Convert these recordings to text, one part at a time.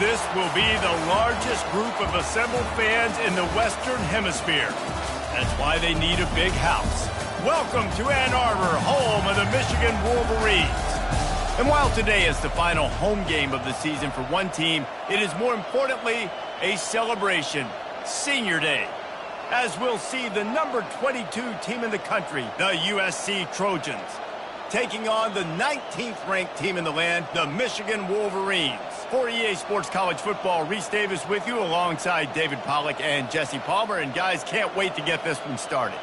This will be the largest group of assembled fans in the Western Hemisphere. That's why they need a big house. Welcome to Ann Arbor, home of the Michigan Wolverines. And while today is the final home game of the season for one team, it is more importantly a celebration, Senior Day. As we'll see the number 22 team in the country, the USC Trojans, taking on the 19th ranked team in the land, the Michigan Wolverines. For EA Sports College Football, Reese Davis with you alongside David Pollack and Jesse Palmer. And guys, can't wait to get this one started.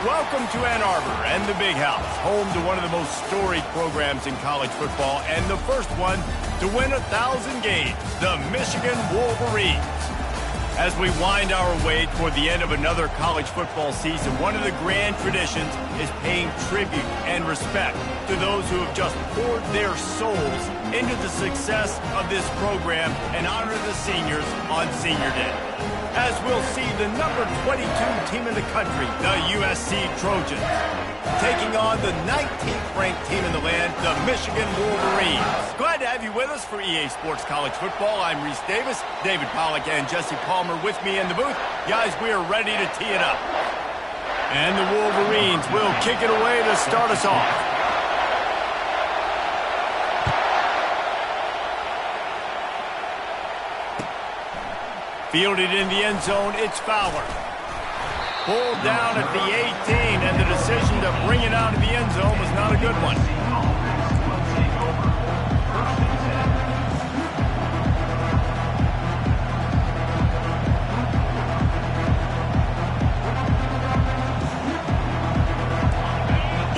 Welcome to Ann Arbor and the Big House, home to one of the most storied programs in college football and the first one to win 1,000 games, the Michigan Wolverines. As we wind our way toward the end of another college football season, one of the grand traditions is paying tribute and respect to those who have just poured their souls into the success of this program and honor the seniors on Senior Day. As we'll see the number 22 team in the country, the USC Trojans, taking on the 19th ranked team in the land, the Michigan Wolverines. Glad to have you with us for EA Sports College Football. I'm Reese Davis, David Pollack and Jesse Palmer with me in the booth. Guys, we are ready to tee it up. And the Wolverines will kick it away to start us off. Fielded in the end zone, it's Fowler. Pulled down at the 18, and the decision to bring it out of the end zone was not a good one.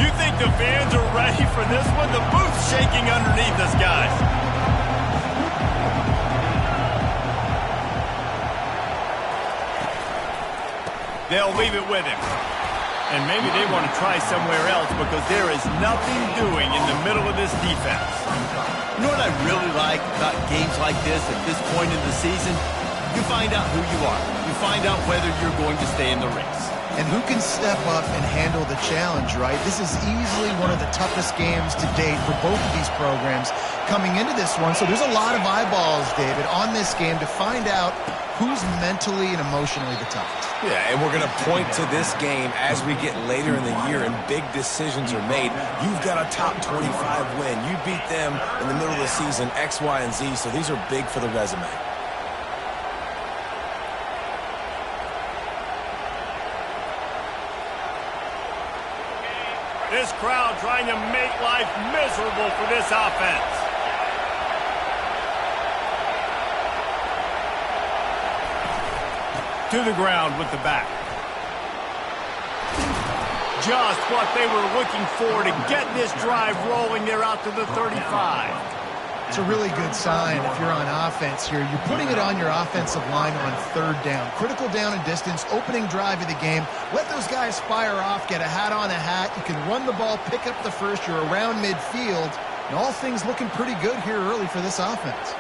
You think the fans are ready for this one? The booth's shaking underneath us, guys. They'll leave it with him. And maybe they want to try somewhere else because there is nothing doing in the middle of this defense. You know what I really like about games like this at this point in the season? You find out who you are. You find out whether you're going to stay in the race. And who can step up and handle the challenge, right? This is easily one of the toughest games to date for both of these programs coming into this one. So there's a lot of eyeballs, David, on this game to find out who's mentally and emotionally the toughest. Yeah, and we're going to point to this game as we get later in the year and big decisions are made. You've got a top 25 win. You beat them in the middle of the season, X, Y, and Z, so these are big for the resume. This crowd trying to make life miserable for this offense. To the ground with the back. Just what they were looking for to get this drive rolling. They're out to the 35. It's a really good sign if you're on offense here. You're putting it on your offensive line on third down. Critical down and distance, opening drive of the game. Let those guys fire off, get a hat on a hat. You can run the ball, pick up the first. You're around midfield. And all things looking pretty good here early for this offense.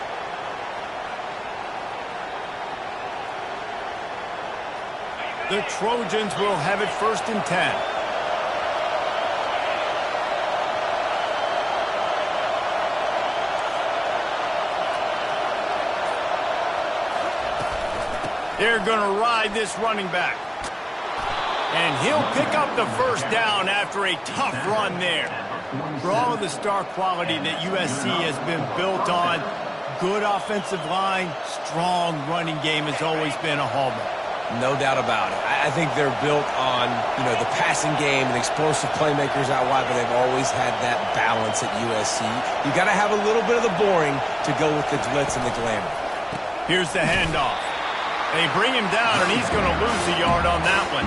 The Trojans will have it 1st and 10. They're going to ride this running back. And he'll pick up the first down after a tough run there. For all of the star quality that USC has been built on, good offensive line, strong running game has always been a hallmark. No doubt about it. I think they're built on, the passing game and explosive playmakers out wide, but they've always had that balance at USC. You got to have a little bit of the boring to go with the glitz and the glamour. Here's the handoff. They bring him down, and he's going to lose a yard on that one.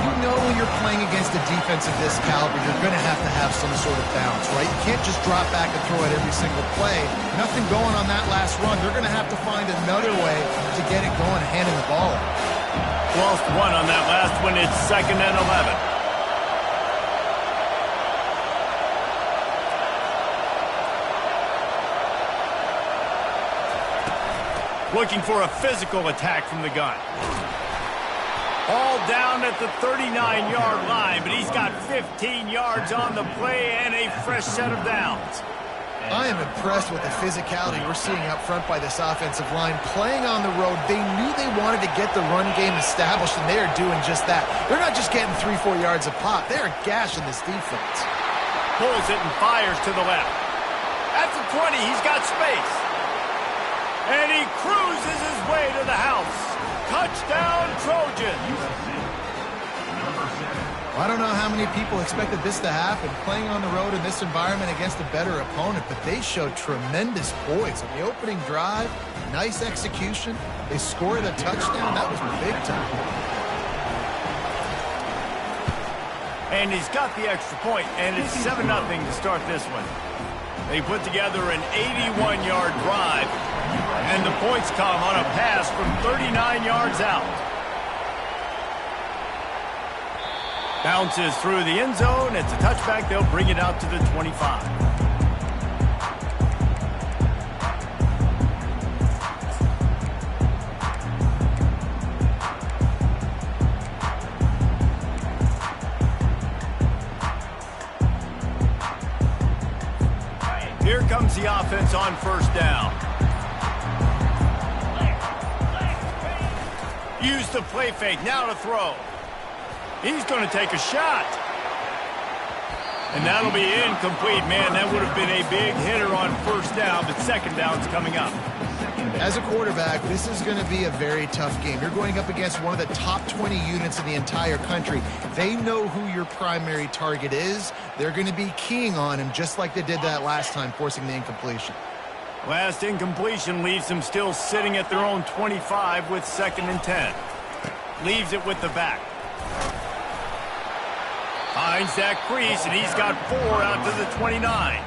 You know when you're playing against a defense of this caliber, you're going to have some sort of balance, right? You can't just drop back and throw it every single play. Nothing going on that last run. They're going to have to find another way to get it going, handing the ball off. Lost one on that last one. It's 2nd and 11. Looking for a physical attack from the gun. All down at the 39-yard line, but he's got 15 yards on the play and a fresh set of downs. I am impressed with the physicality we're seeing up front by this offensive line. Playing on the road, they knew they wanted to get the run game established, and they are doing just that. They're not just getting 3-4 yards a pop. They are gashing this defense. Pulls it and fires to the left. At the 20, he's got space. And he cruises his way to the house. Touchdown, Trojans. I don't know how many people expected this to happen, playing on the road in this environment against a better opponent, but they showed tremendous poise. On the opening drive, nice execution. They scored a touchdown. That was big time. And he's got the extra point, and it's 7-0 to start this one. They put together an 81-yard drive, and the points come on a pass from 39 yards out. Bounces through the end zone. It's a touchback. They'll bring it out to the 25. Here comes the offense on first down. Use the play fake. Now to throw. He's going to take a shot. And that'll be incomplete. Man, that would have been a big hitter on first down, but second down's coming up. As a quarterback, this is going to be a very tough game. You're going up against one of the top 20 units in the entire country. They know who your primary target is. They're going to be keying on him just like they did that last time, forcing the incompletion. Last incompletion leaves them still sitting at their own 25 with 2nd and 10. Leaves it with the back. Finds that crease, and he's got 4 out to the 29.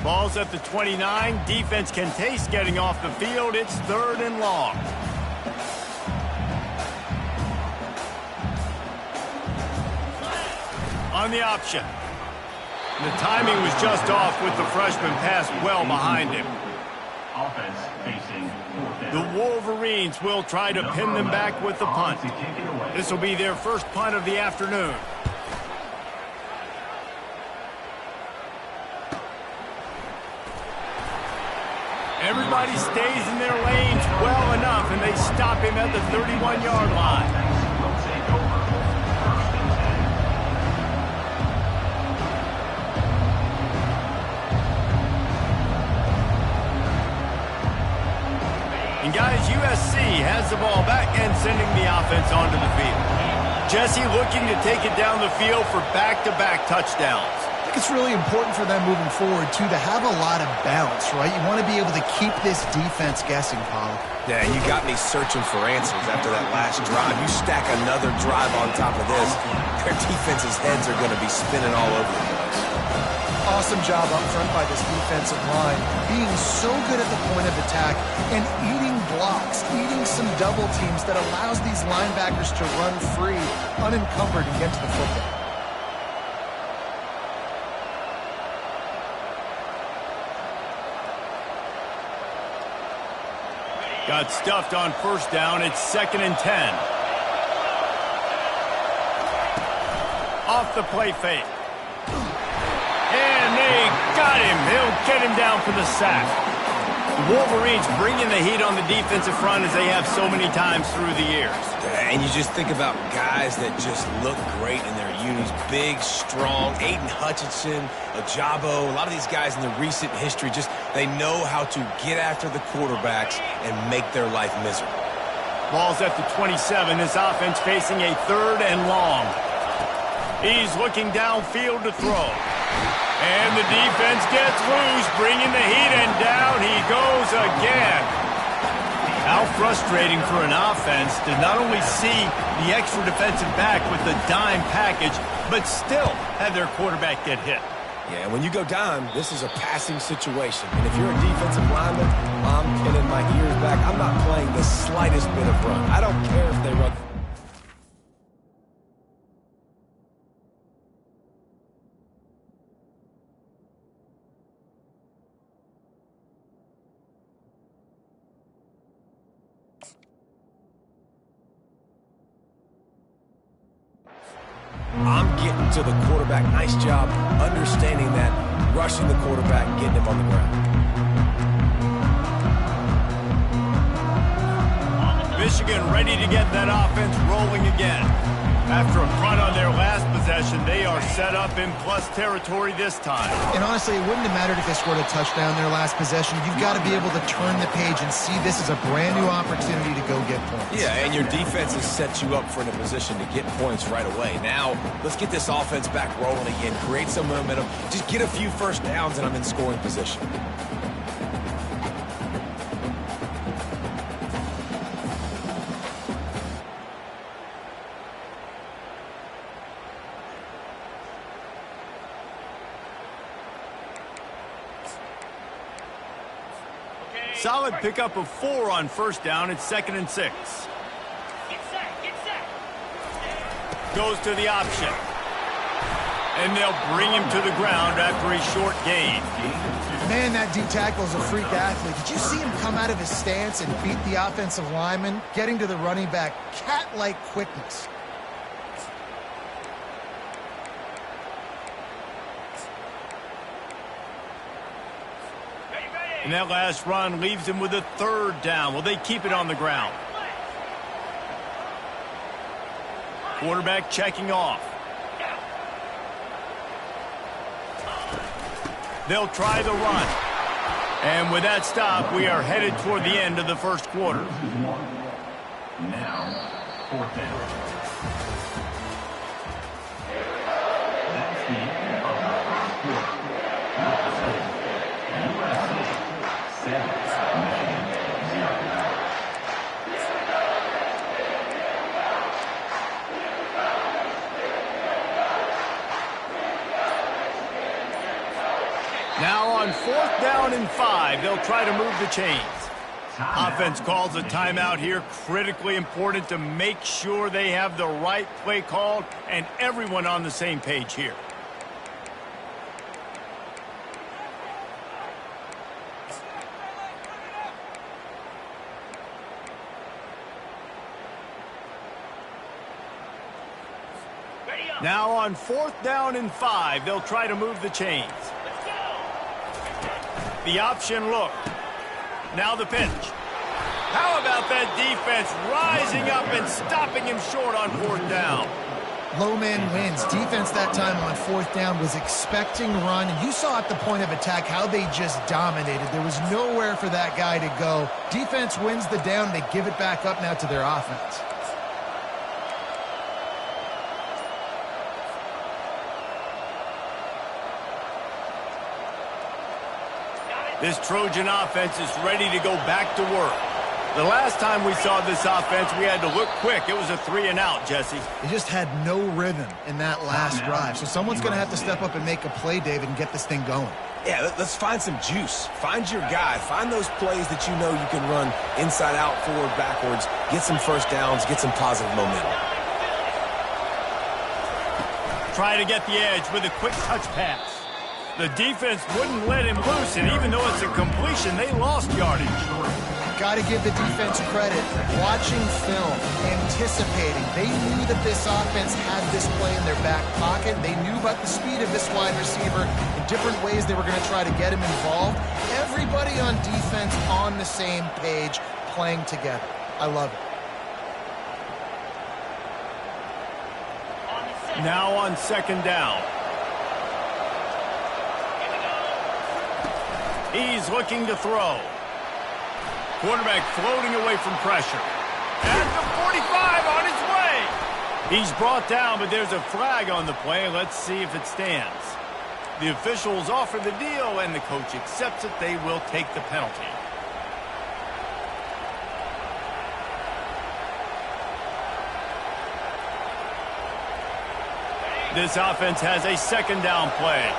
Ball's at the 29. Defense can taste getting off the field. It's 3rd and long. On the option. The timing was just off with the freshman pass well behind him. The Wolverines will try to pin them back with the punt. This will be their first punt of the afternoon. Everybody stays in their lanes well enough, and they stop him at the 31-yard line. And guys, USC has the ball back and sending the offense onto the field. Jesse looking to take it down the field for back-to-back touchdowns. I think it's really important for them moving forward, too, to have a lot of balance, right? You want to be able to keep this defense guessing, Paul. Yeah, you got me searching for answers after that last drive. You stack another drive on top of this, their defense's heads are going to be spinning all over the place. Awesome job up front by this defensive line, being so good at the point of attack and eating blocks, eating some double teams that allows these linebackers to run free, unencumbered, and get to the football. Got stuffed on first down. It's 2nd and 10. Off the play fake. And they got him. He'll get him down for the sack. The Wolverines bringing the heat on the defensive front as they have so many times through the years. And you just think about guys that just look great in their unis. Big, strong, Aiden Hutchinson, Ajabo, a lot of these guys in the recent history, just they know how to get after the quarterbacks and make their life miserable. Ball's at the 27. This offense facing a 3rd and long. He's looking downfield to throw. And the defense gets loose, bringing the heat, and down he goes again. How frustrating for an offense to not only see the extra defensive back with the dime package, but still have their quarterback get hit. Yeah, when you go dime, this is a passing situation. And if you're a defensive lineman, I'm pinning my ears back. I'm not playing the slightest bit of run. I don't care if they run. I'm getting to the quarterback. Nice job understanding that, rushing the quarterback, getting him on the ground. Michigan ready to get that offense rolling again. After a punt on their last possession, they are set up in plus territory this time. And honestly, it wouldn't have mattered if they scored a touchdown their last possession. You've got to be able to turn the page and see this as a brand new opportunity to go get points. Yeah, and your defense has set you up for in a position to get points right away. Now, let's get this offense back rolling again, create some momentum, just get a few first downs, and I'm in scoring position. Solid pickup of 4 on first down. It's 2nd and 6. Get set. Goes to the option. And they'll bring him to the ground after a short gain. Man, that D tackle is a freak athlete. Did you see him come out of his stance and beat the offensive lineman, getting to the running back? Cat-like quickness. And that last run leaves him with a 3rd down. Will they keep it on the ground? Quarterback checking off. They'll try the run. And with that stop, we are headed toward the end of the first quarter. Now, 4th down. That's the end of the first quarter. USA 7, Michigan 0. Now on 4th down and 5, they'll try to move the chains. Offense calls a timeout here. Critically important to make sure they have the right play called and everyone on the same page here. Now on 4th down and 5, they'll try to move the chains. The option look. Now the pitch. How about that defense rising up and stopping him short on 4th down? Low man wins. Defense that time on 4th down was expecting run, and you saw at the point of attack how they just dominated. There was nowhere for that guy to go. Defense wins the down. They give it back up now to their offense. This Trojan offense is ready to go back to work. The last time we saw this offense, we had to look quick. It was a 3-and-out, Jesse. They just had no rhythm in that last drive. So someone's going to have to step up and make a play, David, and get this thing going. Yeah, let's find some juice. Find your guy. Find those plays that you know you can run inside out, forward, backwards. Get some first downs. Get some positive momentum. Try to get the edge with a quick touch pass. The defense wouldn't let him loose, and even though it's a completion, they lost yardage. got to give the defense credit. Watching film, anticipating. They knew that this offense had this play in their back pocket. They knew about the speed of this wide receiver and different ways they were going to try to get him involved. Everybody on defense on the same page, playing together. I love it. Now on second down. He's looking to throw. Quarterback floating away from pressure. At the 45 on his way. He's brought down, but there's a flag on the play. Let's see if it stands. The officials offer the deal, and the coach accepts it. They will take the penalty. This offense has a second down play.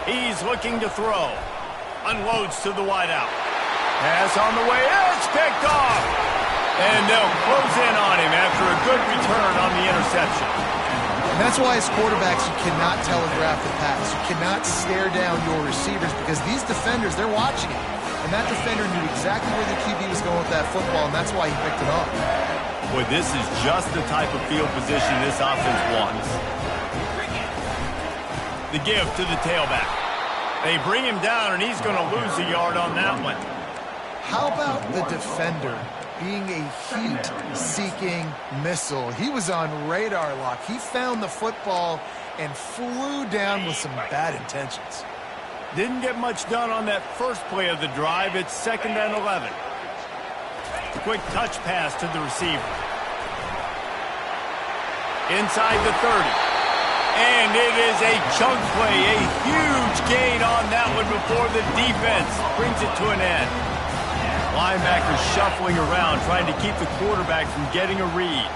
He's looking to throw. Unloads to the wideout. Pass on the way. It's picked off. And they'll close in on him after a good return on the interception. And that's why as quarterbacks, you cannot telegraph the pass. You cannot stare down your receivers because these defenders, they're watching it. And that defender knew exactly where the QB was going with that football, and that's why he picked it off. Boy, this is just the type of field position this offense wants. The give to the tailback. They bring him down, and he's going to lose a yard on that one. How about the defender being a heat-seeking missile? He was on radar lock. He found the football and flew down with some bad intentions. Didn't get much done on that first play of the drive. It's 2nd and 11. Quick touch pass to the receiver. Inside the 30. And it is a chunk play, a huge gain on that one before the defense brings it to an end. Linebacker shuffling around, trying to keep the quarterback from getting a read.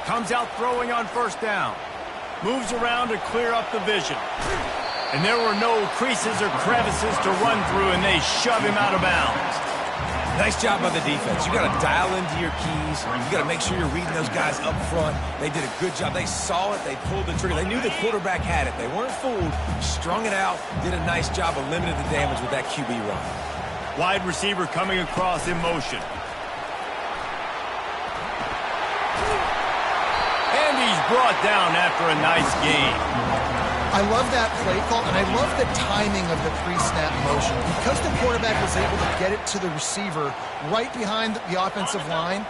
Comes out throwing on first down. Moves around to clear up the vision. And there were no creases or crevices to run through, and they shove him out of bounds. Nice job by the defense. You got to dial into your keys. You got to make sure you're reading those guys up front. They did a good job. They saw it. They pulled the trigger. They knew the quarterback had it. They weren't fooled. Strung it out. Did a nice job of limiting the damage with that QB run. Wide receiver coming across in motion. And he's brought down after a nice gain. I love that play call, and I love the timing of the pre-snap motion. Because the quarterback was able to get it to the receiver right behind the offensive line,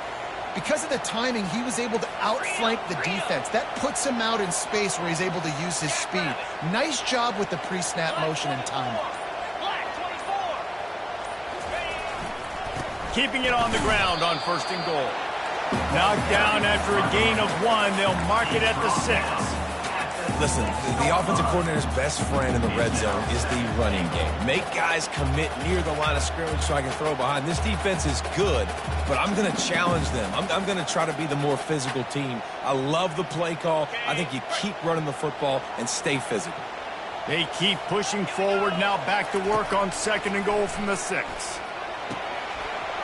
because of the timing, he was able to outflank the defense. That puts him out in space where he's able to use his speed. Nice job with the pre-snap motion and timing. Keeping it on the ground on 1st and goal. Knocked down after a gain of 1. They'll mark it at the 6. Listen, the offensive coordinator's best friend in the red zone is the running game. Make guys commit near the line of scrimmage so I can throw behind. This defense is good, but I'm going to challenge them. I'm going to try to be the more physical team. I love the play call. I think you keep running the football and stay physical. They keep pushing forward. Now back to work on 2nd and goal from the 6.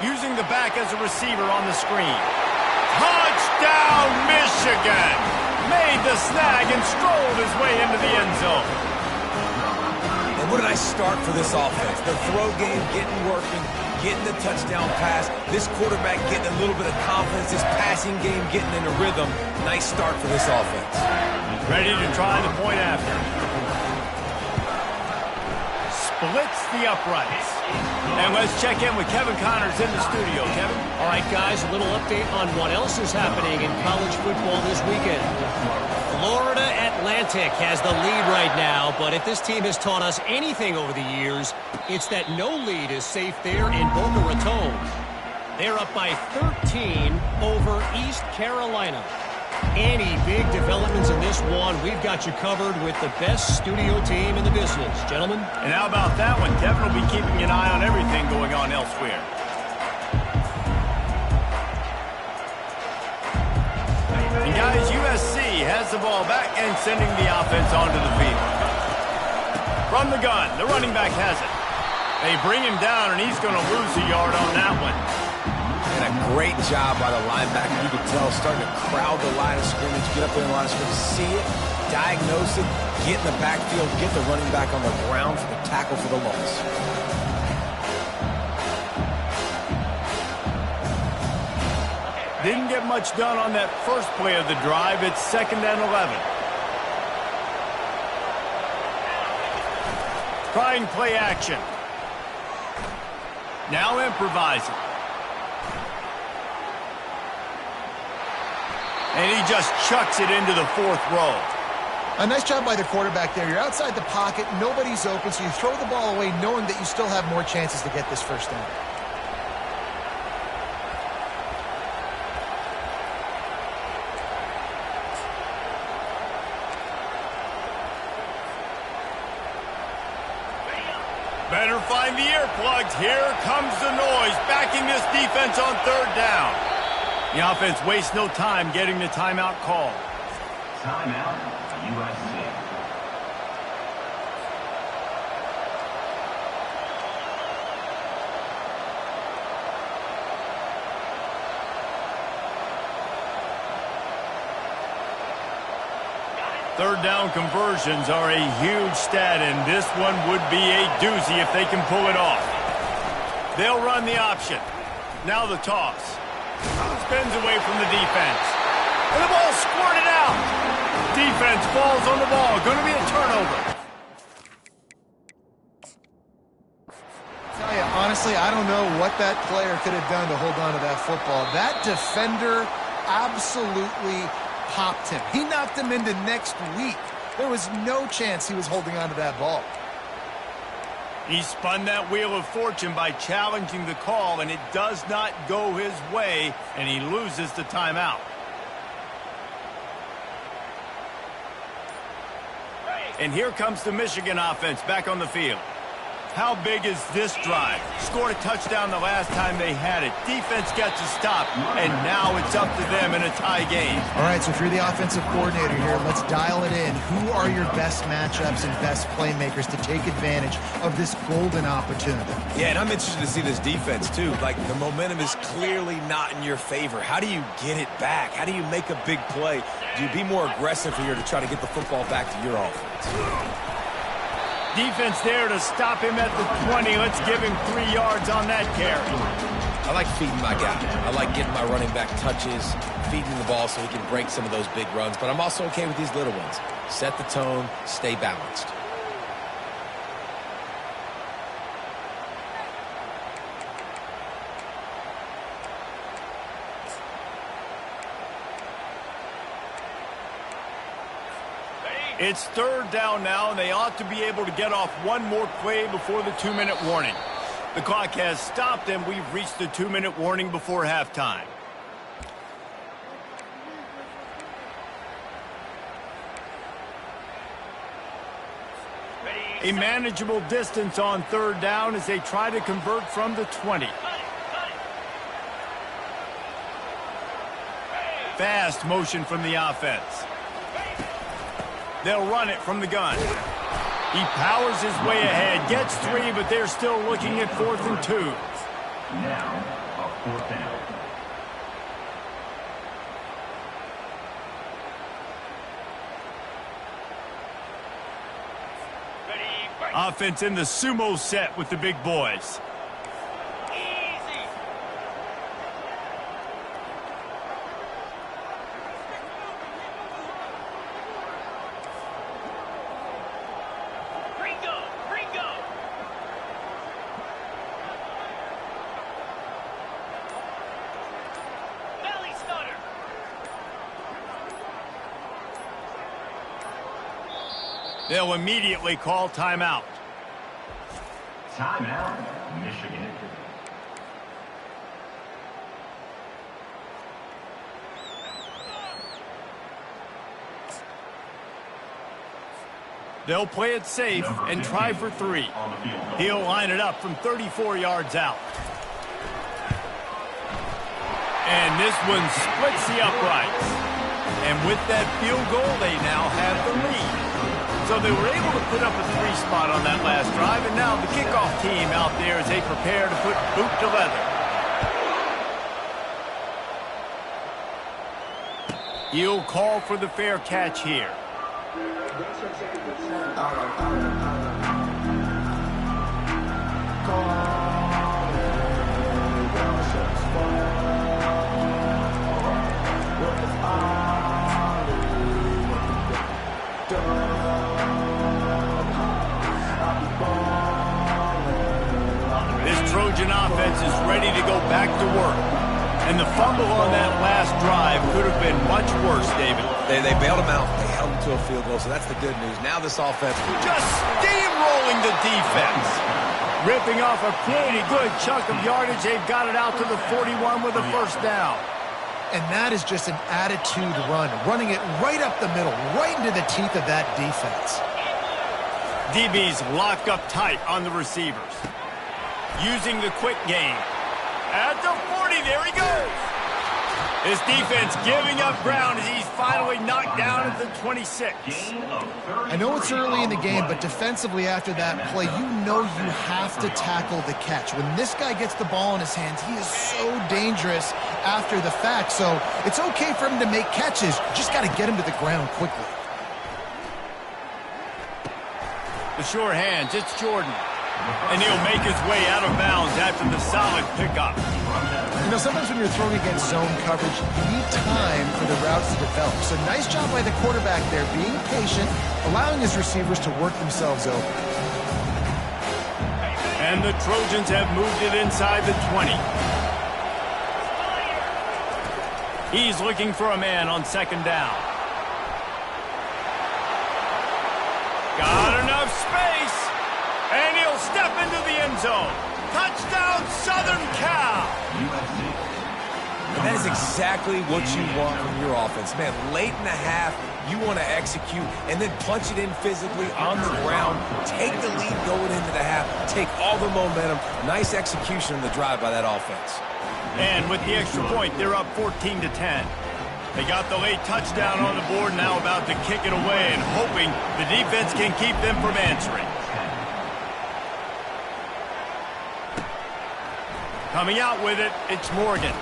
Using the back as a receiver on the screen. Touchdown, Michigan! Made the snag and strolled his way into the end zone. And what a nice start for this offense. The throw game getting working, getting the touchdown pass. This quarterback getting a little bit of confidence. This passing game getting in a rhythm. Nice start for this offense. Ready to try the point after. Splits the uprights. And let's check in with Kevin Connors in the studio. Kevin? All right, guys, a little update on what else is happening in college football this weekend. Florida Atlantic has the lead right now, but if this team has taught us anything over the years, it's that no lead is safe there in Boca Raton. They're up by 13 over East Carolina. Any big developments in this one, we've got you covered with the best studio team in the business. Gentlemen? And how about that one? Kevin will be keeping an eye on everything going on elsewhere. And guys, USC has the ball back and sending the offense onto the field. From the gun, the running back has it. They bring him down, and he's going to lose a yard on that one. And a Great job by the linebacker. You could tell starting to crowd the line of scrimmage, get up there in the line of scrimmage, see it, diagnose it, get in the backfield, get the running back on the ground for the tackle for the loss. Didn't get much done on that first play of the drive. It's 2nd and 11. Trying play action. Now improvising. And he just chucks it into the 4th row. A nice job by the quarterback there. You're outside the pocket, nobody's open, so you throw the ball away knowing that you still have more chances to get this first down. Better find the earplugs. Here comes the noise, backing this defense on 3rd down. The offense wastes no time getting the timeout call. Timeout, USC. Third down conversions are a huge stat, and this one would be a doozy if they can pull it off. They'll run the option. Now the toss. Spins away from the defense. And the ball squirted out. Defense falls on the ball. Going to be a turnover. Tell you, honestly, I don't know what that player could have done to hold on to that football. That defender absolutely popped him. He knocked him into next week. There was no chance he was holding on to that ball. He spun that wheel of fortune by challenging the call, and it does not go his way, and he loses the timeout. And here comes the Michigan offense back on the field. How big is this drive? Scored a touchdown the last time they had it. Defense gets a stop, and now it's up to them in a tie game. All right, so if you're the offensive coordinator here, let's dial it in. Who are your best matchups and best playmakers to take advantage of this golden opportunity? Yeah, and I'm interested to see this defense, too. Like, the momentum is clearly not in your favor. How do you get it back? How do you make a big play? Do you be more aggressive here to try to get the football back to your offense? Defense there to stop him at the 20. Let's give him 3 yards on that carry. I like feeding my guy. I like getting my running back touches, feeding the ball so he can break some of those big runs. But I'm also okay with these little ones. Set the tone, stay balanced. It's 3rd down now, and they ought to be able to get off one more play before the 2-minute warning. The clock has stopped, and we've reached the 2-minute warning before halftime. A manageable distance on 3rd down as they try to convert from the 20. Fast motion from the offense. They'll run it from the gun. He powers his way ahead, gets 3, but they're still looking at 4th and 2. Now, a 4th down. Offense in the sumo set with the big boys. They'll immediately call timeout. Timeout, Michigan. They'll play it safe and try for 3. He'll line it up from 34 yards out. And this one splits the uprights. And with that field goal, they now have the lead. So they were able to put up a 3 spot on that last drive, and now the kickoff team out there as they prepare to put boot to leather. He'll call for the fair catch here. This Trojan offense is ready to go back to work. And the fumble on that last drive could have been much worse, David. They bailed him out. They held him to a field goal, so that's the good news. Now this offense just steamrolling the defense. Ripping off a pretty good chunk of yardage. They've got it out to the 41 with a first down. And that is just an attitude run, running it right up the middle, right into the teeth of that defense. DB's locked up tight on the receivers. Using the quick game. At the 40, there he goes. His defense giving up ground as he's finally knocked down at the 26. I know it's early in the game, but defensively after that play, you know you have to tackle the catch. When this guy gets the ball in his hands, he is so dangerous after the fact. So it's okay for him to make catches. You just got to get him to the ground quickly. The sure hands, it's Jordan. And he'll make his way out of bounds after the solid pickup. You know, sometimes when you're throwing against zone coverage, you need time for the routes to develop. So nice job by the quarterback there, being patient, allowing his receivers to work themselves over. And the Trojans have moved it inside the 20. He's looking for a man on second down. Got enough space. And he'll step into the end zone. Touchdown, Southern Cal. And that is exactly what you want from your offense. Man, late in the half, you want to execute and then punch it in physically on the ground. Take the lead going into the half. Take all the momentum. Nice execution on the drive by that offense. And with the extra point, they're up 14-10. They got the late touchdown on the board, now about to kick it away and hoping the defense can keep them from answering. Coming out with it, it's Morgan.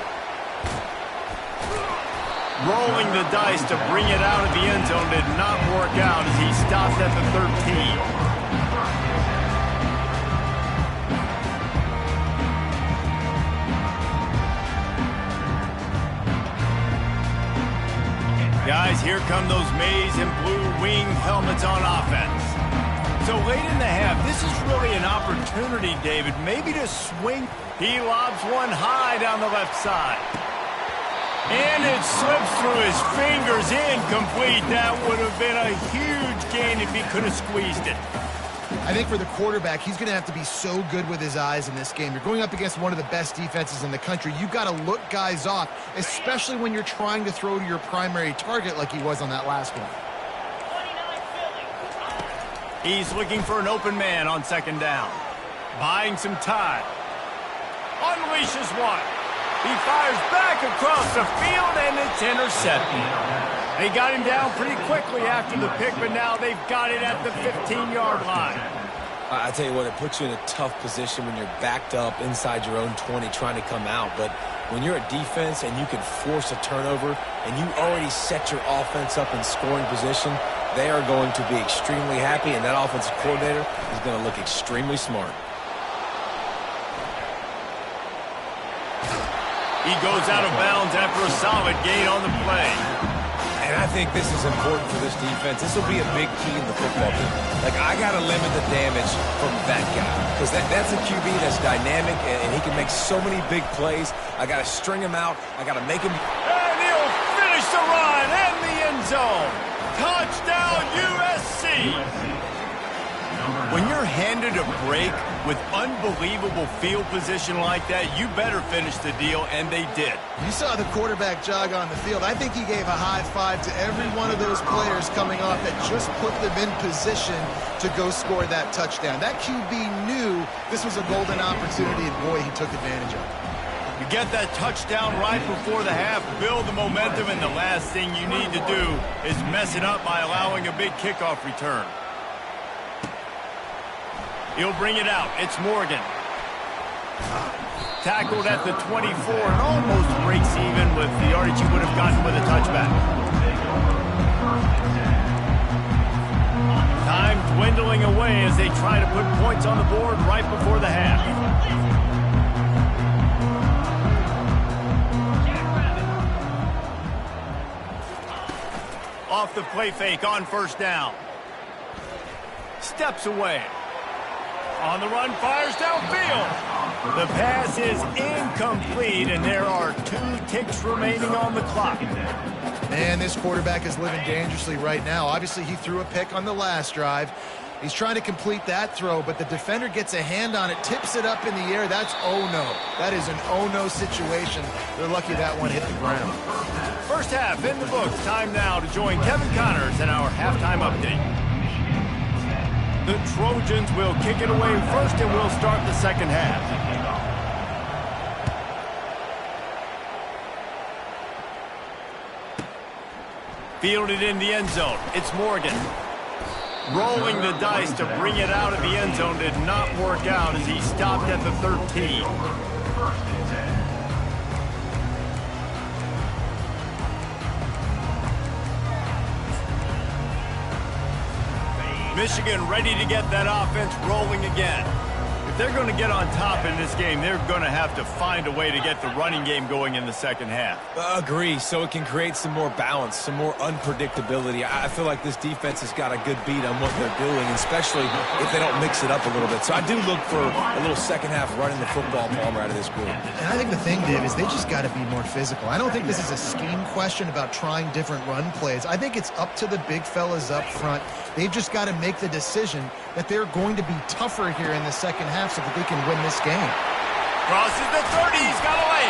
Rolling the dice to bring it out of the end zone did not work out as he stopped at the 13. Guys, here come those maize and blue winged helmets on offense. So late in the half, this is really an opportunity, David, maybe to swing. He lobs one high down the left side. And it slips through his fingers, incomplete. That would have been a huge gain if he could have squeezed it. I think for the quarterback, he's going to have to be so good with his eyes in this game. You're going up against one of the best defenses in the country. You've got to look guys off, especially when you're trying to throw to your primary target like he was on that last one. He's looking for an open man on second down. Buying some time. Unleashes one. He fires back across the field, and it's intercepted. They got him down pretty quickly after the pick, but now they've got it at the 15-yard line. I tell you what, it puts you in a tough position when you're backed up inside your own 20 trying to come out. But when you're a defense and you can force a turnover and you already set your offense up in scoring position, they are going to be extremely happy, and that offensive coordinator is going to look extremely smart. He goes out of bounds after a solid gain on the play. And I think this is important for this defense. This will be a big key in the football game. Like, I got to limit the damage from that guy. Because that's a QB that's dynamic, and he can make so many big plays. I got to string him out. I got to make him... And he'll finish the run and the end zone. Touchdown, USC. When you're handed a break with unbelievable field position like that, you better finish the deal, and they did. You saw the quarterback jog on the field. I think he gave a high five to every one of those players coming off that just put them in position to go score that touchdown. That QB knew this was a golden opportunity, and boy, he took advantage of it. You get that touchdown right before the half, build the momentum, and the last thing you need to do is mess it up by allowing a big kickoff return. He'll bring it out. It's Morgan. Tackled at the 24 and almost breaks even with the yardage he would have gotten with a touchback. try to put points on the board right before the half. Off the play fake on first down. Steps away. On the run, fires downfield. The pass is incomplete, and there are 2 ticks remaining on the clock. Man, this quarterback is living dangerously right now. Obviously, he threw a pick on the last drive. He's trying to complete that throw, but the defender gets a hand on it, tips it up in the air. That's oh-no. That is an oh-no situation. They're lucky that one hit the ground. First half in the books. Time now to join Kevin Connors in our halftime update. The Trojans will kick it away first, and we'll start the second half. Fielded in the end zone. It's Morgan. Rolling the dice to bring it out of the end zone did not work out as he stopped at the 13. Michigan ready to get that offense rolling again. If they're going to get on top in this game, they're going to have to find a way to get the running game going in the second half. Agree, so it can create some more balance, some more unpredictability. I feel like this defense has got a good beat on what they're doing, especially if they don't mix it up a little bit. So I do look for a little second half running the football Palmer out of this group. And I think the thing, Dave, is they just got to be more physical. I don't think this is a scheme question about trying different run plays. I think it's up to the big fellas up front. They've just got to make the decision that they're going to be tougher here in the second half so that they can win this game. Crosses the 30, he's got away.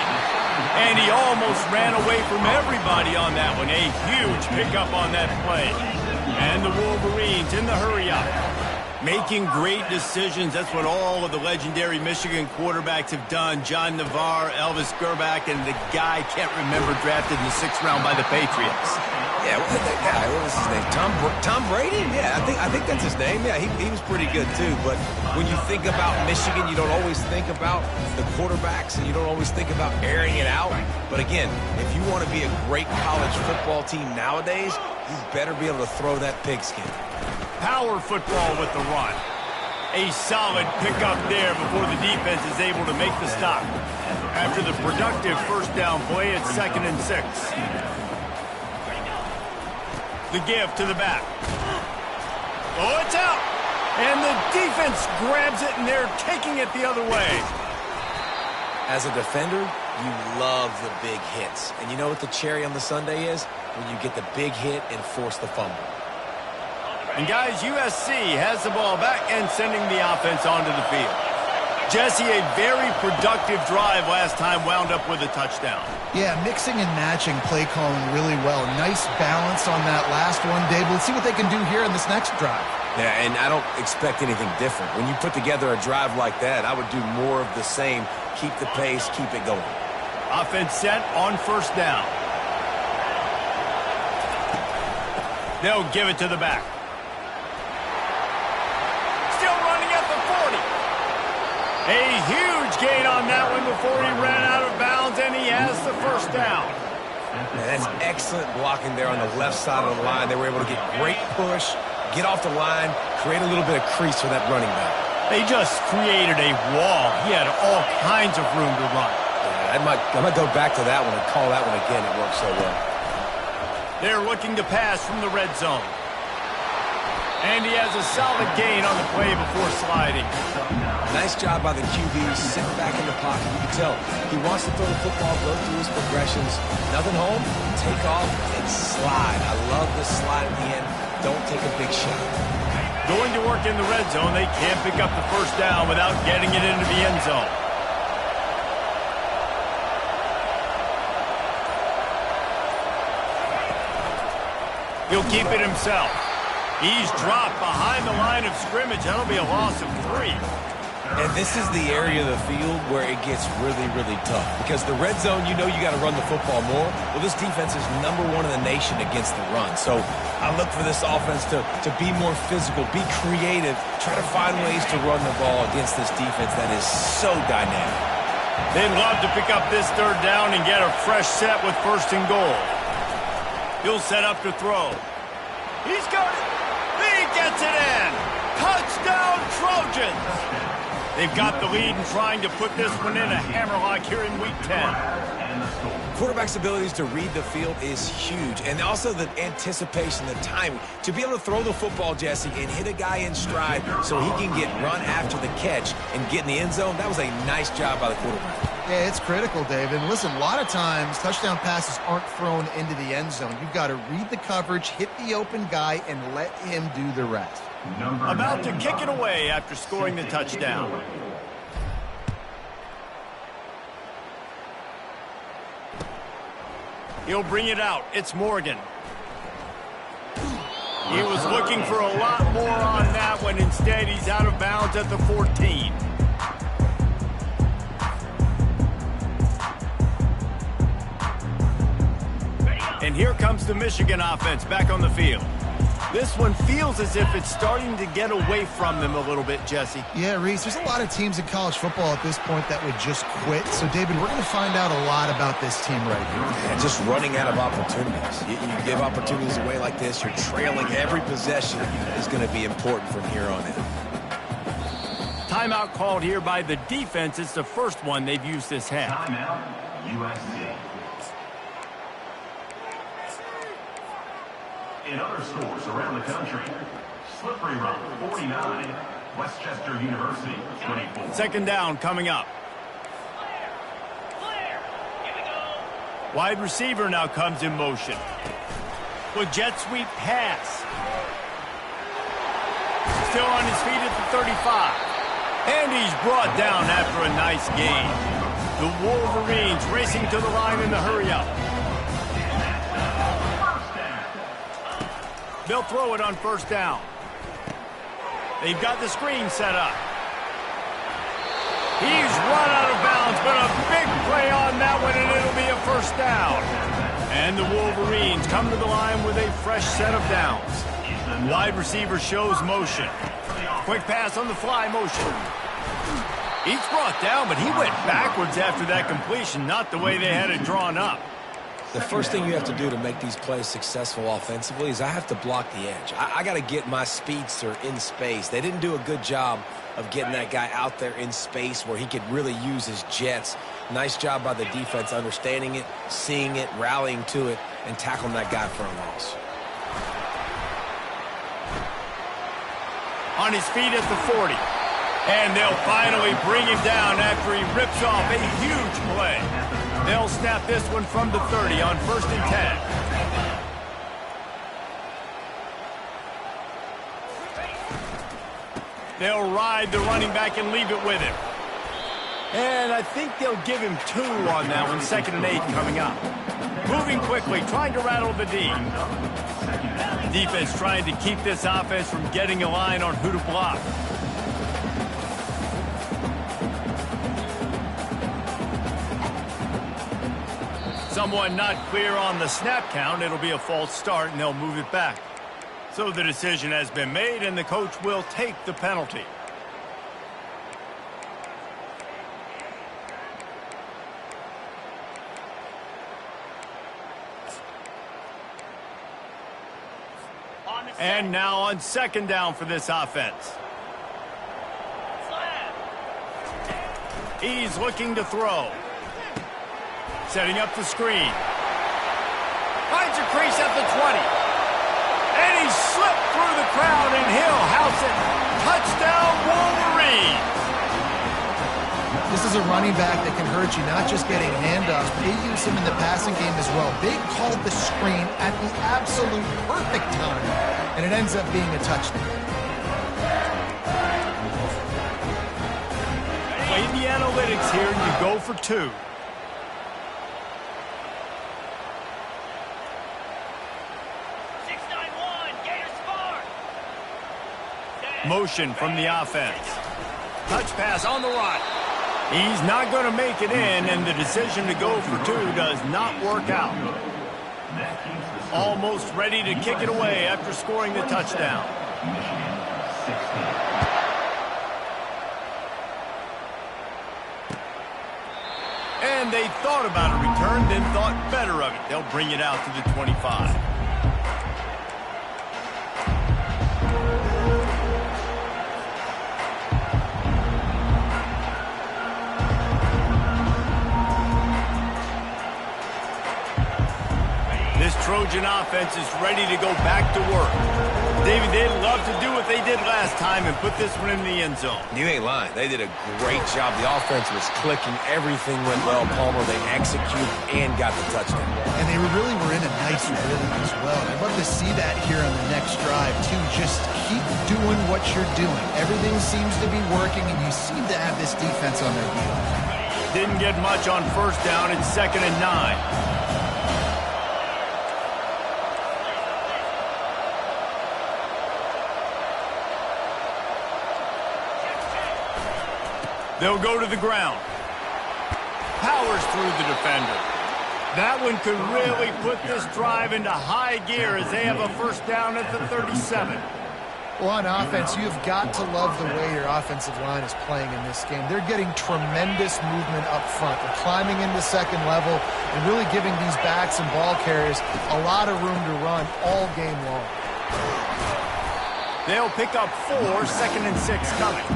And he almost ran away from everybody on that one. A huge pickup on that play. And the Wolverines in the hurry-up. Making great decisions. That's what all of the legendary Michigan quarterbacks have done. John Navarre, Elvis Gerbach, and the guy, can't remember, drafted in the 6th round by the Patriots. Yeah, that guy, what was his name? Tom Brady? Yeah, I think that's his name. Yeah, he was pretty good too. But when you think about Michigan, you don't always think about the quarterbacks, and you don't always think about airing it out. But again, if you want to be a great college football team nowadays, you better be able to throw that pigskin. Power football with the run. A solid pickup there before the defense is able to make the stop. After the productive first down play, it's 2nd and 6. The give to the back. Oh, it's out. And the defense grabs it, and they're taking it the other way. As a defender, you love the big hits. And you know what the cherry on the sundae is? When you get the big hit and force the fumble. And guys, USC has the ball back and sending the offense onto the field. Jesse, a very productive drive last time, wound up with a touchdown. Yeah, mixing and matching play calling really well. Nice balance on that last one, Dave. Let's see what they can do here in this next drive. Yeah, and I don't expect anything different. When you put together a drive like that, I would do more of the same. Keep the pace, keep it going. Offense set on first down. They'll give it to the back. Still running at the 40. A huge gain on that one before he ran out of bounds, and he has the first down. Man, that's excellent blocking there on the left side of the line. They were able to get great push, get off the line, create a little bit of crease for that running back. They just created a wall. He had all kinds of room to run. Yeah, I might go back to that one and call that one again. It worked so well. They're looking to pass from the red zone. And he has a solid gain on the play before sliding. Nice job by the QB, sitting back in the pocket. You can tell he wants to throw the football, go through his progressions. Nothing home, take off, and slide. I love the slide at the end. Don't take a big shot. Going to work in the red zone, they can't pick up the first down without getting it into the end zone. He'll keep it himself. He's dropped behind the line of scrimmage. That'll be a loss of 3. And this is the area of the field where it gets really, really tough. Because the red zone, you know you got to run the football more. Well, this defense is #1 in the nation against the run. So I look for this offense to be more physical, be creative, try to find ways to run the ball against this defense that is so dynamic. They'd love to pick up this third down and get a fresh set with 1st and goal. He'll set up to throw. He's got it. He gets it in. Touchdown, Trojans! They've got the lead and trying to put this one in a hammerlock here in Week 10. Quarterback's abilities to read the field is huge, and also the anticipation, the timing. To be able to throw the football, Jesse, and hit a guy in stride so he can get run after the catch and get in the end zone, that was a nice job by the quarterback. Yeah, it's critical, Dave. And listen, a lot of times touchdown passes aren't thrown into the end zone. You've got to read the coverage, hit the open guy, and let him do the rest. About to kick it away after scoring the touchdown. He'll bring it out. It's Morgan. He was looking for a lot more on that one. Instead, he's out of bounds at the 14. And here comes the Michigan offense back on the field. This one feels as if it's starting to get away from them a little bit, Jesse. Yeah, Reese, there's a lot of teams in college football at this point that would just quit. So, David, we're going to find out a lot about this team right here. And just running out of opportunities. You give opportunities away like this, you're trailing every possession is going to be important from here on in. Timeout called here by the defense. It's the first one they've used this half. Timeout, USC. In other schools around the country, Slippery Rock 49, Westchester University 24. Second down coming up. Wide receiver now comes in motion. With jet sweep pass. Still on his feet at the 35. And he's brought down after a nice gain. The Wolverines racing to the line in the hurry-up. They'll throw it on first down. They've got the screen set up. He's run out of bounds, but a big play on that one, and it'll be a first down. And the Wolverines come to the line with a fresh set of downs. Wide receiver shows motion. Quick pass on the fly motion. He's brought down, but he went backwards after that completion, not the way they had it drawn up. The first thing you have to do to make these plays successful offensively is I have to block the edge. I got to get my speedster in space. They didn't do a good job of getting that guy out there in space where he could really use his jets. Nice job by the defense understanding it, seeing it, rallying to it, and tackling that guy for a loss. On his feet at the 40. And they'll finally bring him down after he rips off a huge play. They'll snap this one from the 30 on 1st and 10. They'll ride the running back and leave it with him. And I think they'll give him 2 on that one. 2nd and 8 coming up. Moving quickly, trying to rattle the D. Defense trying to keep this offense from getting a line on who to block. Someone not clear on the snap count. It'll be a false start, and they'll move it back. So the decision has been made, and the coach will take the penalty. And now on 2nd down for this offense. He's looking to throw. Setting up the screen. Finds a crease at the 20. And he slipped through the crowd, and he'll house it. Touchdown, Wolverines! This is a running back that can hurt you, not just getting handoffs, but they use him in the passing game as well. They called the screen at the absolute perfect time, and it ends up being a touchdown. Play the analytics here, and you go for 2. Motion from the offense. Touch pass on the run. He's not going to make it in, and the decision to go for 2 does not work out. Almost ready to kick it away after scoring the touchdown. And they thought about a return, then thought better of it. They'll bring it out to the 25. resurgent offense is ready to go back to work. David, they'd love to do what they did last time and put this one in the end zone. You ain't lying. They did a great job. The offense was clicking. Everything went well. Palmer, they executed and got the touchdown. And they really were in a nice rhythm as well. I'd love to see that here on the next drive, too. Just keep doing what you're doing. Everything seems to be working, and you seem to have this defense on their heels. Didn't get much on first down. It's 2nd and 9. They'll go to the ground. Powers through the defender. That one could really put this drive into high gear as they have a first down at the 37. Well, on offense, you've got to love the way your offensive line is playing in this game. They're getting tremendous movement up front. They're climbing into second level and really giving these backs and ball carriers a lot of room to run all game long. They'll pick up 4, 2nd and 6 coming.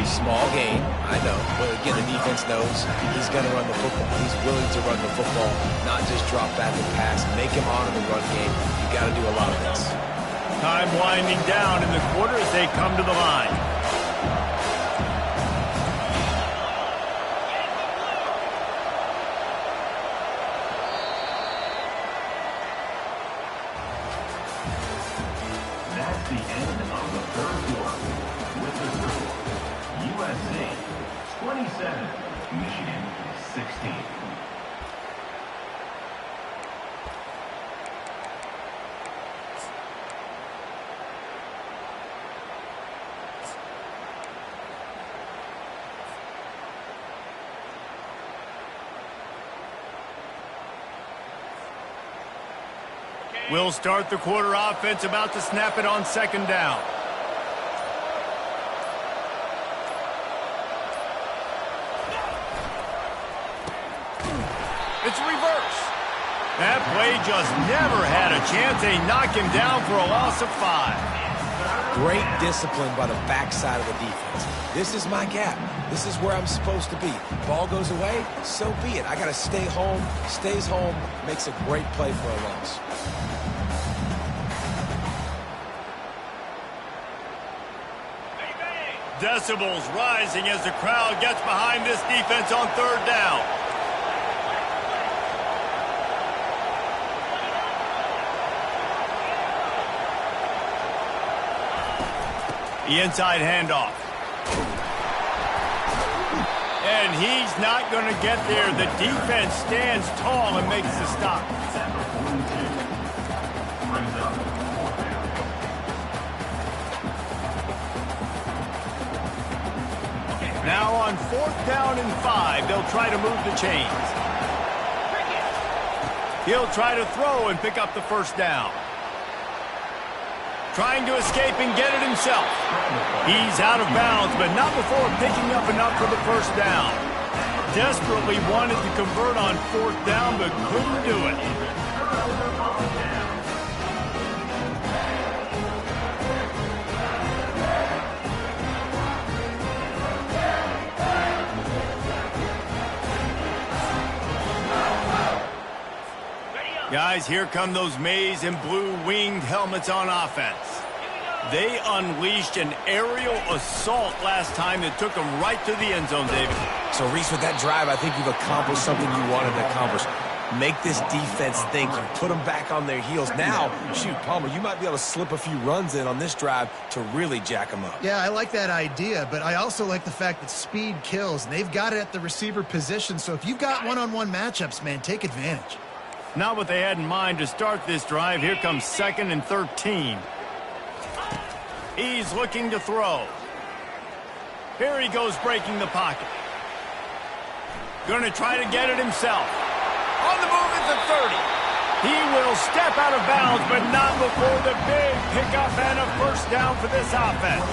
Small game, I know. But again, the defense knows he's going to run the football. He's willing to run the football, not just drop back and pass. Make him honor the run game. You got to do a lot of this. Time winding down in the quarter as they come to the line. That's the end of the third quarter. With the score, USC 27, Michigan 16. We'll start the quarter offense, about to snap it on 2nd down. It's reverse. That play just never had a chance. They knock him down for a loss of 5. Great discipline by the backside of the defense. This is my gap. This is where I'm supposed to be. Ball goes away, so be it. I got to stay home. Stays home, makes a great play for a loss. Decibels rising as the crowd gets behind this defense on 3rd down. The inside handoff. And he's not going to get there. The defense stands tall and makes the stop. Now on 4th down and 5, they'll try to move the chains. He'll try to throw and pick up the first down. Trying to escape and get it himself. He's out of bounds, but not before picking up enough for the first down. Desperately wanted to convert on 4th down, but couldn't do it. Guys, here come those maize and blue winged helmets on offense. They unleashed an aerial assault last time that took them right to the end zone, David. So, Reese, with that drive, I think you've accomplished something you wanted to accomplish. Make this defense think. You put them back on their heels. Now, shoot, Palmer, you might be able to slip a few runs in on this drive to really jack them up. Yeah, I like that idea, but I also like the fact that speed kills, and they've got it at the receiver position. So if you've got one-on-one matchups, man, take advantage. Not what they had in mind to start this drive. Here comes 2nd and 13. He's looking to throw. Here he goes breaking the pocket. Going to try to get it himself. On the move at the 30. He will step out of bounds, but not before the big pickup and a first down for this offense.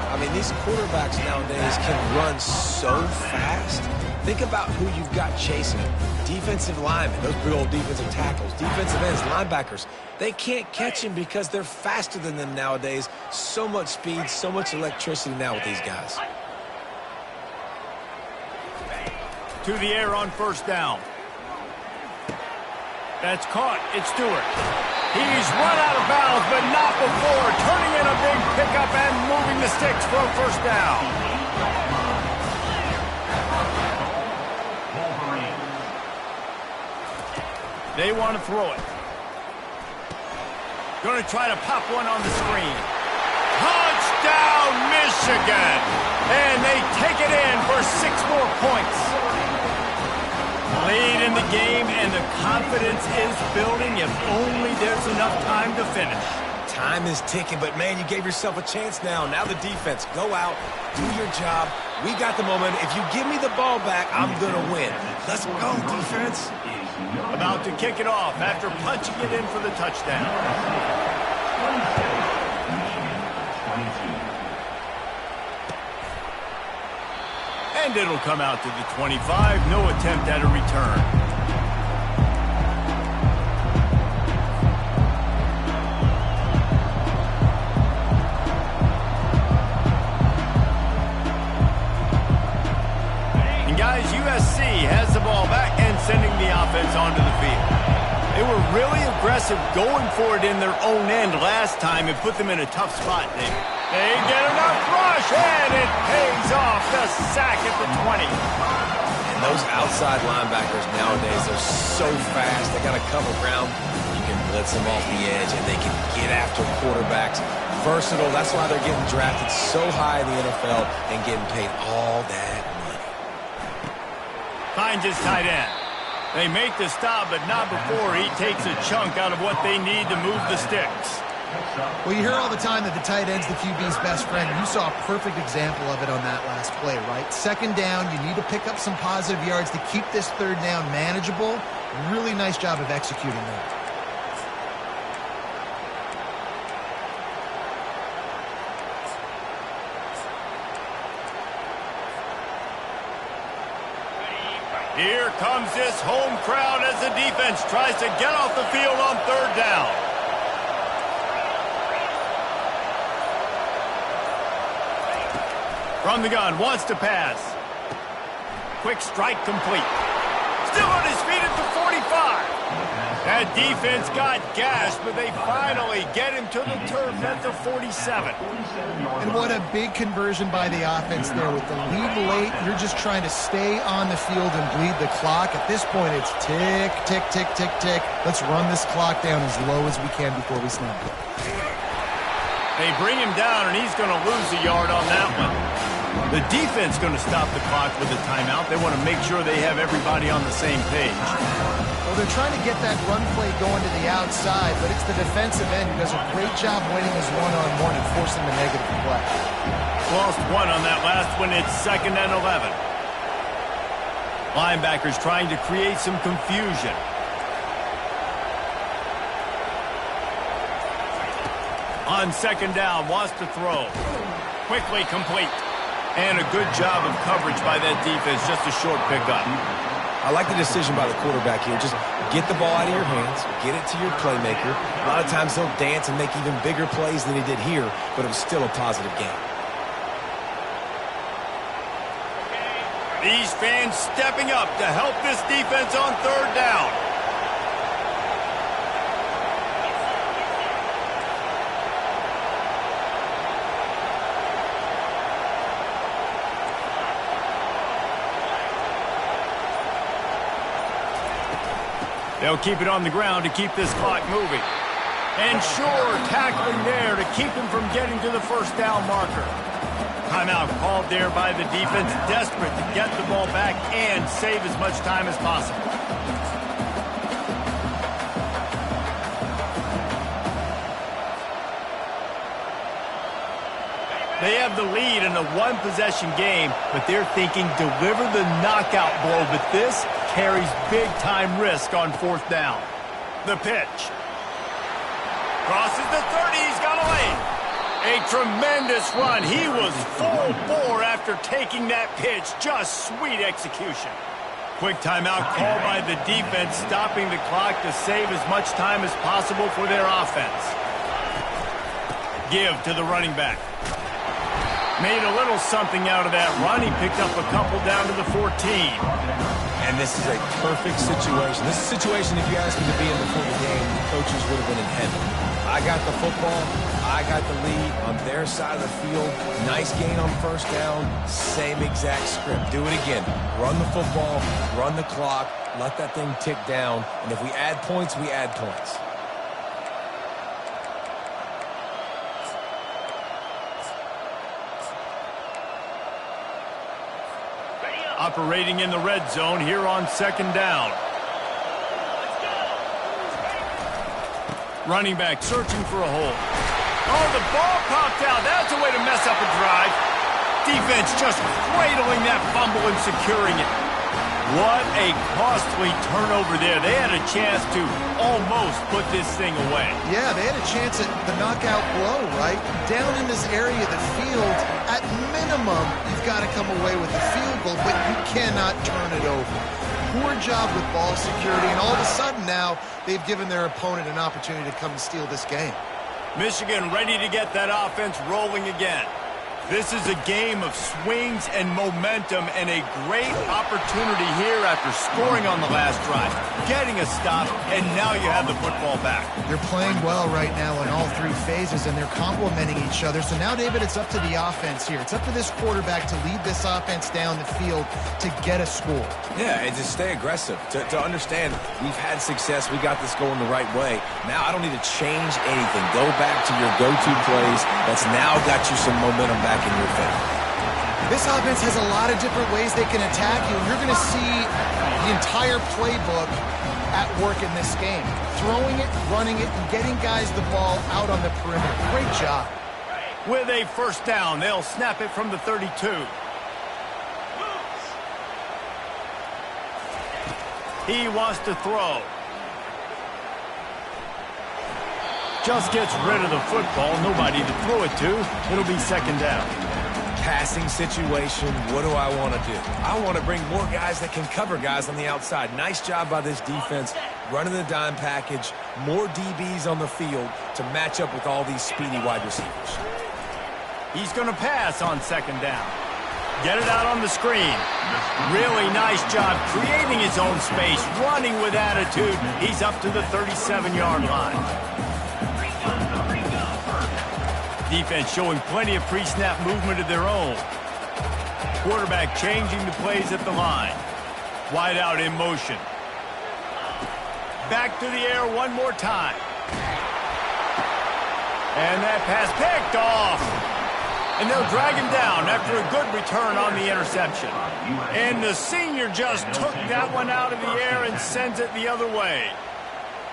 I mean, these quarterbacks nowadays can run so fast. Think about who you've got chasing them. Defensive linemen, those big old defensive tackles, defensive ends, linebackers. They can't catch him because they're faster than them nowadays. So much speed, so much electricity now with these guys. To the air on first down. That's caught. It's Stewart. He's run out of bounds, but not before turning in a big pickup and moving the sticks for a first down. They want to throw it. Going to try to pop one on the screen. Touchdown, Michigan! And they take it in for 6 more points. Lead in the game, and the confidence is building if only there's enough time to finish. Time is ticking, but, man, you gave yourself a chance now. Now the defense, go out, do your job. We got the moment. If you give me the ball back, I'm going to win. Let's go, defense. About to kick it off after punching it in for the touchdown. And it'll come out to the 25. No attempt at a return. And guys, USC has the ball back and sending the offense onto the field. They were really aggressive going for it in their own end last time and put them in a tough spot, David. They get enough rush, and it pays off. The sack at the 20. And those outside linebackers nowadays, they're so fast. They got to cover ground. You can blitz them off the edge, and they can get after quarterbacks. Versatile. That's why they're getting drafted so high in the NFL and getting paid all that money. Finds his tight end. They make the stop, but not before he takes a chunk out of what they need to move the sticks. Well, you hear all the time that the tight end's the QB's best friend. You saw a perfect example of it on that last play, right? Second down, you need to pick up some positive yards to keep this third down manageable. Really nice job of executing that. Here comes this home crowd as the defense tries to get off the field on third down. From the gun, wants to pass. Quick strike complete. Still on his feet at the 45. That defense got gashed, but they finally get him to the turf at the 47. And what a big conversion by the offense there. With the lead late, you're just trying to stay on the field and bleed the clock. At this point, it's tick, tick, tick, tick, tick. Let's run this clock down as low as we can before we snap it. They bring him down, and he's going to lose a yard on that one. The defense going to stop the clock with a timeout. They want to make sure they have everybody on the same page. Well, they're trying to get that run play going to the outside, but it's the defensive end who does a great job winning his one-on-one and forcing the negative play. Lost one on that last one. It's 2nd and 11. Linebackers trying to create some confusion. On 2nd down, wants to throw. Quickly complete. And a good job of coverage by that defense. Just a short pickup. I like the decision by the quarterback here. Just get the ball out of your hands, get it to your playmaker. A lot of times he'll dance and make even bigger plays than he did here, but it was still a positive game. These fans stepping up to help this defense on third down. They'll keep it on the ground to keep this clock moving. And sure, tackling there to keep him from getting to the first down marker. Timeout called there by the defense, desperate to get the ball back and save as much time as possible. They have the lead in a one-possession game, but they're thinking deliver the knockout blow, but this carries big-time risk on 4th down. The pitch. Crosses the 30. He's got a lane. A tremendous run. He was full bore after taking that pitch. Just sweet execution. Quick timeout called by the defense, stopping the clock to save as much time as possible for their offense. Give to the running back. Made a little something out of that run. He picked up a couple down to the 14. And this is a perfect situation. This is a situation, if you asked me to be in before the game, the coaches would have been in heaven. I got the football. I got the lead on their side of the field. Nice gain on first down. Same exact script. Do it again. Run the football, run the clock, let that thing tick down. And if we add points, we add points. Operating in the red zone here on second down. Running back searching for a hole. Oh, the ball popped out. That's a way to mess up a drive. Defense just cradling that fumble and securing it. What a costly turnover there. They had a chance to almost put this thing away. Yeah, they had a chance at the knockout blow, right? Down in this area of the field, at minimum, you've got to come away with a field goal, but you cannot turn it over. Poor job with ball security, and all of a sudden now, they've given their opponent an opportunity to come and steal this game. Michigan ready to get that offense rolling again. This is a game of swings and momentum and a great opportunity here after scoring on the last drive, getting a stop, and now you have the football back. They're playing well right now in all three phases, and they're complementing each other. So now, David, it's up to the offense here. It's up to this quarterback to lead this offense down the field to get a score. Yeah, and to stay aggressive, to understand we've had success, we got this going the right way. Now I don't need to change anything. Go back to your go-to plays. That's now got you some momentum back in your favor. This offense has a lot of different ways they can attack you, and you're going to see the entire playbook at work in this game. Throwing it, running it, and getting guys the ball out on the perimeter. Great job. With a first down, they'll snap it from the 32. He wants to throw. Just gets rid of the football. Nobody to throw it to. It'll be second down. Passing situation, what do I want to do? I want to bring more guys that can cover guys on the outside. Nice job by this defense, running the dime package, more DBs on the field to match up with all these speedy wide receivers. He's going to pass on second down. Get it out on the screen. Really nice job creating his own space, running with attitude. He's up to the 37-yard line. Defense showing plenty of pre-snap movement of their own. Quarterback changing the plays at the line. Wide out in motion. Back to the air one more time. And that pass picked off. And they'll drag him down after a good return on the interception. And the senior just took that one out of the air and sends it the other way.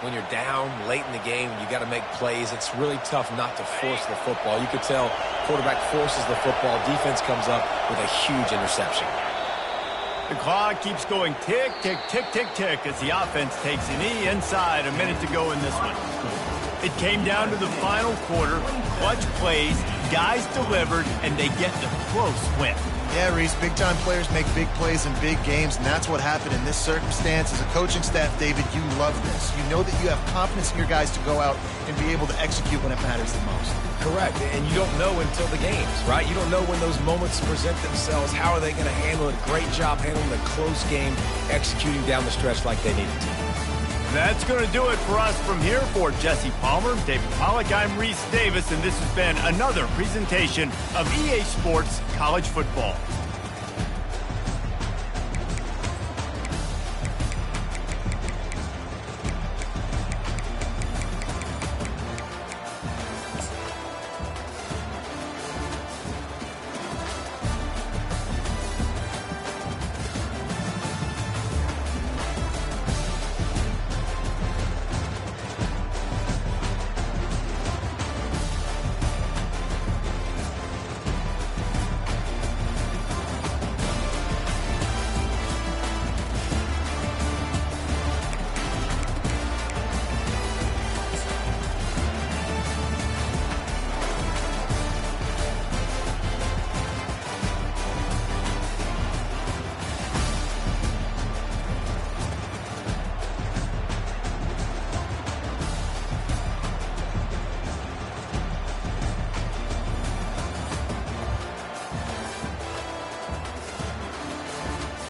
When you're down late in the game, you got to make plays. It's really tough not to force the football. You could tell quarterback forces the football. Defense comes up with a huge interception. The clock keeps going tick, tick, tick, tick, tick as the offense takes a knee inside. A minute to go in this one. It came down to the final quarter. Clutch plays, guys delivered, and they get the close win. Yeah, Reese, big-time players make big plays in big games, and that's what happened in this circumstance. As a coaching staff, David, you love this. You know that you have confidence in your guys to go out and be able to execute when it matters the most. Correct, and you don't know until the games, right? You don't know when those moments present themselves. How are they going to handle it? Great job handling a close game, executing down the stretch like they needed to. That's going to do it for us from here. For Jesse Palmer, David Pollack, I'm Reese Davis, and this has been another presentation of EA Sports College Football.